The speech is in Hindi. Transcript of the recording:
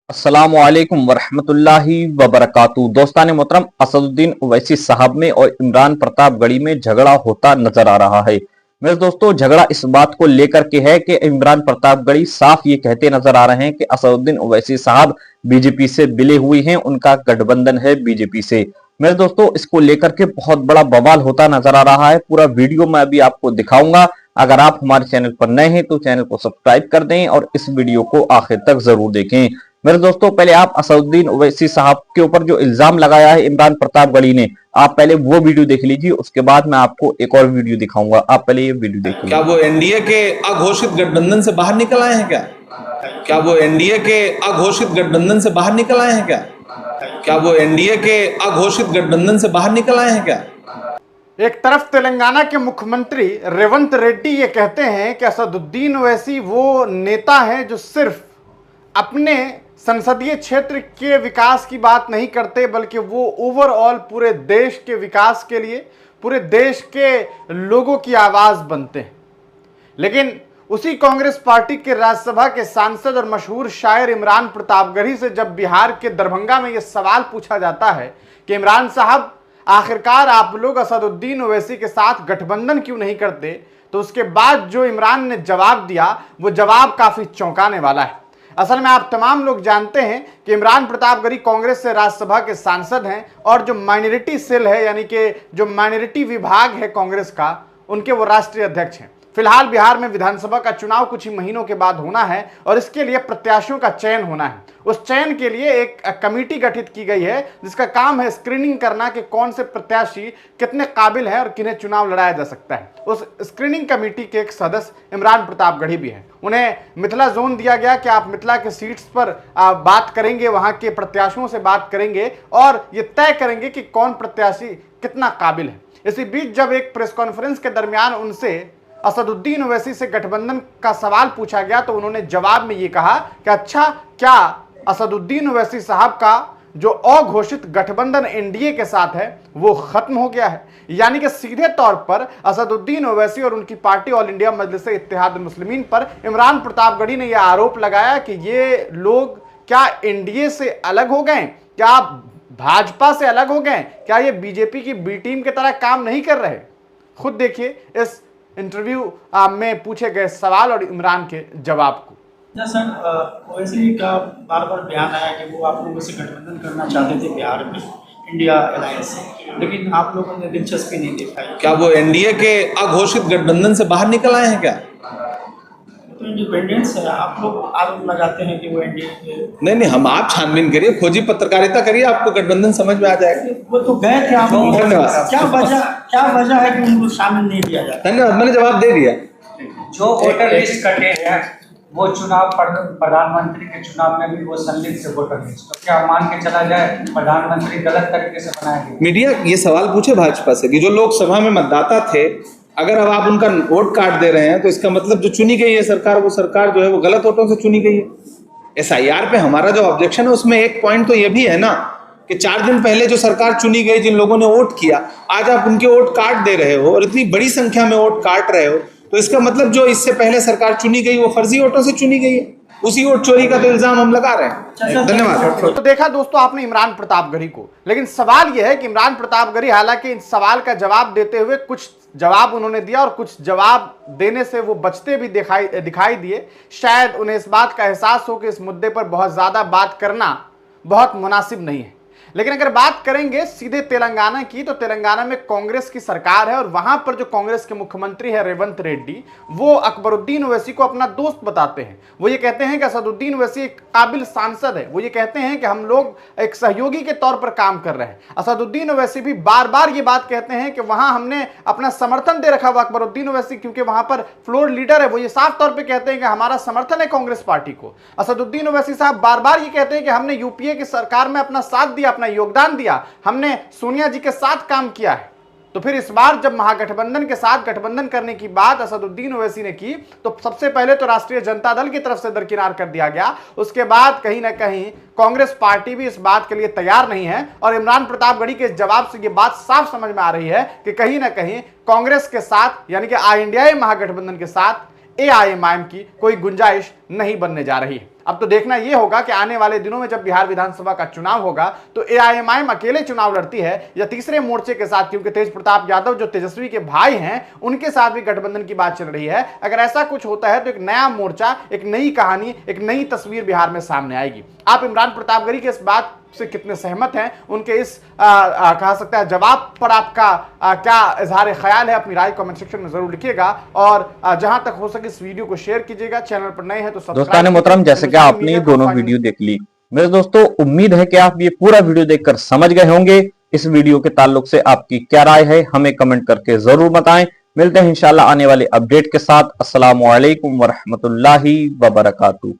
अस्सलामुअलैकुम वरहमतुल्लाहि वबरकातुहू। दोस्तान मोहतरम, असदुद्दीन ओवैसी साहब में और इमरान प्रतापगढ़ी में झगड़ा होता नजर आ रहा है। मेरे दोस्तों, झगड़ा इस बात को लेकर के है कि इमरान प्रतापगढ़ी साफ ये कहते नजर आ रहे हैं कि असदुद्दीन ओवैसी साहब बीजेपी से मिले हुए हैं, उनका गठबंधन है बीजेपी से। मेरे दोस्तों, इसको लेकर के बहुत बड़ा बवाल होता नजर आ रहा है। पूरा वीडियो मैं अभी आपको दिखाऊंगा। अगर आप हमारे चैनल पर नए हैं तो चैनल को सब्सक्राइब कर दें और इस वीडियो को आखिर तक जरूर देखें। मेरे दोस्तों, पहले आप असदुद्दीन ओवैसी साहब के ऊपर जो इल्जाम लगाया है इमरान प्रतापगढ़ी ने, आप पहले वो वीडियो देख लीजिए, उसके बाद मैं आपको एक और वीडियो दिखाऊंगा। आप पहले ये वीडियो देख लीजिए। क्या वो एनडीए के अघोषित गठबंधन से बाहर निकल आए हैं क्या? क्या वो एनडीए के अघोषित गठबंधन से बाहर निकल आए हैं क्या? क्या वो एनडीए के अघोषित गठबंधन से बाहर निकल आए हैं क्या? एक तरफ तेलंगाना के मुख्यमंत्री रेवंत रेड्डी ये कहते हैं कि असदुद्दीन ओवैसी वो नेता हैं जो सिर्फ अपने संसदीय क्षेत्र के विकास की बात नहीं करते, बल्कि वो ओवरऑल पूरे देश के विकास के लिए, पूरे देश के लोगों की आवाज बनते हैं। लेकिन उसी कांग्रेस पार्टी के राज्यसभा के सांसद और मशहूर शायर इमरान प्रतापगढ़ी से जब बिहार के दरभंगा में यह सवाल पूछा जाता है कि इमरान साहब, आखिरकार आप लोग असदुद्दीन ओवैसी के साथ गठबंधन क्यों नहीं करते, तो उसके बाद जो इमरान ने जवाब दिया वो जवाब काफी चौंकाने वाला है। असल में आप तमाम लोग जानते हैं कि इमरान प्रतापगढ़ी कांग्रेस से राज्यसभा के सांसद हैं और जो माइनॉरिटी सेल है, यानी कि जो माइनॉरिटी विभाग है कांग्रेस का, उनके वो राष्ट्रीय अध्यक्ष हैं। फिलहाल बिहार में विधानसभा का चुनाव कुछ ही महीनों के बाद होना है और इसके लिए प्रत्याशियों का चयन होना है। उस चयन के लिए एक कमेटी गठित की गई है जिसका काम है स्क्रीनिंग करना कि कौन से प्रत्याशी कितने काबिल हैं और किन्हें चुनाव लड़ाया जा सकता है। उस स्क्रीनिंग कमेटी के एक सदस्य इमरान प्रतापगढ़ी भी हैं। उन्हें मिथिला जोन दिया गया कि आप मिथिला के सीट्स पर बात करेंगे, वहां के प्रत्याशियों से बात करेंगे और ये तय करेंगे कि कौन प्रत्याशी कितना काबिल है। इसी बीच जब एक प्रेस कॉन्फ्रेंस के दरमियान उनसे असदुद्दीन ओवैसी से गठबंधन का सवाल पूछा गया तो उन्होंने जवाब में ये कहा कि अच्छा, क्या असदुद्दीन ओवैसी साहब का जो अघोषित गठबंधन एनडीए के साथ है वो खत्म हो गया है। यानी कि सीधे तौर पर असदुद्दीन ओवैसी और उनकी पार्टी ऑल इंडिया मजलिस-ए-इत्तेहाद मुस्लिमीन पर इमरान प्रतापगढ़ी ने यह आरोप लगाया कि ये लोग क्या एनडीए से अलग हो गए, क्या भाजपा से अलग हो गए, क्या ये बीजेपी की बी टीम की तरह काम नहीं कर रहे। खुद देखिए इस इंटरव्यू में पूछे गए सवाल और इमरान के जवाब को। सर, ओवैसी का बार बार बयान आया कि वो आप लोगों से गठबंधन करना चाहते थे बिहार में इंडिया अलायंस से, लेकिन आप लोगों ने दिलचस्पी नहीं दिखाई। क्या वो एनडीए के अघोषित गठबंधन से बाहर निकल आए हैं क्या? तो इंडिपेंडेंस है, आप लोग आरोप लगाते हैं कि वो एनडीए के। नहीं, हम आप छानबीन करिए, खोजी पत्रकारिता करिए, आपको गठबंधन समझ में आ जाएगा। वो तो गए थे आप लोग, धन्यवाद। क्या वजह है कि उनको शामिल नहीं किया जाता? धन्यवाद, मैंने जवाब दे दिया। जो वोटर लिस्ट कटे हैं वो चुनाव प्रधानमंत्री के चुनाव में भी वो संलिग्न से वोटर लिस्ट, तो क्या मान के चला जाए प्रधानमंत्री गलत तरीके से बनाएंगे? मीडिया ये सवाल पूछे भाजपा से कि जो लोकसभा में मतदाता थे, अगर अब आप उनका वोट काट दे रहे हैं तो इसका मतलब जो चुनी गई है सरकार, वो सरकार जो है वो गलत वोटों से चुनी गई है। एसआईआर पे हमारा जो ऑब्जेक्शन है उसमें एक पॉइंट तो ये भी है ना कि 4 दिन पहले जो सरकार चुनी गई, जिन लोगों ने वोट किया, आज आप उनके वोट काट दे रहे हो और इतनी बड़ी संख्या में वोट काट रहे हो, तो इसका मतलब जो इससे पहले सरकार चुनी गई वो फर्जी वोटों से चुनी गई है। उसी वोट चोरी का तो इल्जाम हम लगा रहे हैं। धन्यवाद। तो देखा दोस्तों आपने इमरान प्रतापगढ़ी को, लेकिन सवाल यह है कि इमरान प्रतापगढ़ी हालांकि इन सवाल का जवाब देते हुए कुछ जवाब उन्होंने दिया और कुछ जवाब देने से वो बचते भी दिखाई दिए। शायद उन्हें इस बात का एहसास हो कि इस मुद्दे पर बहुत ज्यादा बात करना बहुत मुनासिब नहीं है। लेकिन अगर बात करेंगे सीधे तेलंगाना की, तो तेलंगाना में कांग्रेस की सरकार है और वहां पर जो कांग्रेस के मुख्यमंत्री है रेवंत रेड्डी, वो अकबरुद्दीन ओवैसी को अपना दोस्त बताते हैं। वो ये कहते हैं कि असदुद्दीन ओवैसी एक काबिल सांसद है। वो ये कहते हैं कि हम लोग एक सहयोगी के तौर पर काम कर रहे हैं। असदुद्दीन ओवैसी भी बार बार ये बात कहते हैं कि वहां हमने अपना समर्थन दे रखा हुआ अकबरुद्दीन ओवैसी, क्योंकि वहां पर फ्लोर लीडर है। वो ये साफ तौर पर कहते हैं कि हमारा समर्थन है कांग्रेस पार्टी को। असदुद्दीन ओवैसी साहब बार बार ये कहते हैं कि हमने यूपीए की सरकार में अपना साथ दिया, अपना योगदान दिया, हमने सोनिया जी के साथ काम किया है। तो फिर इस बार जब महागठबंधन के साथ गठबंधन करने की बात असदुद्दीन ओवैसी ने की, तो सबसे पहले तो राष्ट्रीय जनता दल की तरफ से दरकिनार कर दिया गया। उसके बाद कहीं ना कहीं कांग्रेस पार्टी भी इस बात के लिए तैयार नहीं है और इमरान प्रतापगढ़ी के जवाब से यह बात साफ समझ में आ रही है कि कहीं ना कहीं कांग्रेस के साथ, यानी कि इंडिया महागठबंधन के साथ एआईएमआईएम की कोई गुंजाइश नहीं बनने जा रही है। अब तो देखना यह होगा कि आने वाले दिनों में जब बिहार विधानसभा का चुनाव होगा तो एआईएमआईएम अकेले चुनाव लड़ती है या तीसरे मोर्चे के साथ, क्योंकि तेज प्रताप यादव जो तेजस्वी के भाई हैं उनके साथ भी गठबंधन की बात चल रही है। अगर ऐसा कुछ होता है तो एक नया मोर्चा, एक नई कहानी, एक नई तस्वीर बिहार में सामने आएगी। आप इमरान प्रतापगढ़ी के इस बात से कितने सहमत हैं, उनके इस कहा सकता है जवाब पर आपका क्या इजहार ख्याल है, अपनी राय कमेंट सेक्शन में जरूर लिखिएगा और जहां तक हो सके इस वीडियो को शेयर कीजिएगा। चैनल पर नए हैं तो दोस्तान मोहतरम, जैसे कि आपने दोनों वीडियो देख ली, मेरे दोस्तों उम्मीद है कि आप ये पूरा वीडियो देखकर समझ गए होंगे। इस वीडियो के ताल्लुक से आपकी क्या राय है हमें कमेंट करके जरूर बताएं। मिलते हैं इंशाल्लाह आने वाले अपडेट के साथ। अस्सलामु अलैकुम वरहमतुल्लाहि वबरकातुहू।